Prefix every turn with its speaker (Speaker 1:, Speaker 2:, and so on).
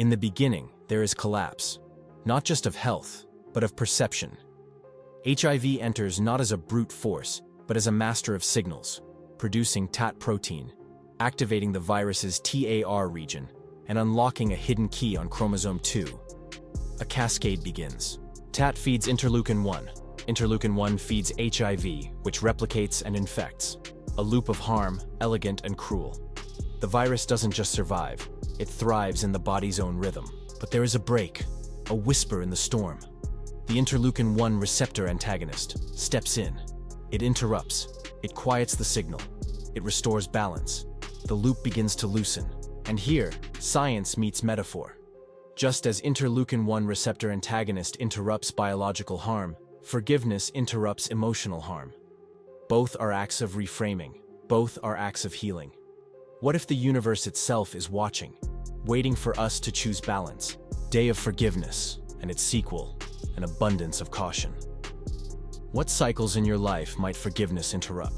Speaker 1: In the beginning, there is collapse, not just of health, but of perception. HIV enters not as a brute force, but as a master of signals, producing TAT protein, activating the virus's TAR region, and unlocking a hidden key on chromosome 2. A cascade begins. TAT feeds interleukin-1. Interleukin-1 feeds HIV, which replicates and infects. A loop of harm, elegant and cruel. The virus doesn't just survive, it thrives in the body's own rhythm. But there is a break, a whisper in the storm. The interleukin-1 receptor antagonist steps in. It interrupts. It quiets the signal. It restores balance. The loop begins to loosen. And here, science meets metaphor. Just as interleukin-1 receptor antagonist interrupts biological harm, forgiveness interrupts emotional harm. Both are acts of reframing. Both are acts of healing. What if the universe itself is watching, waiting for us to choose balance? Day of Forgiveness, and its sequel, An Abundance of Caution. What cycles in your life might forgiveness interrupt?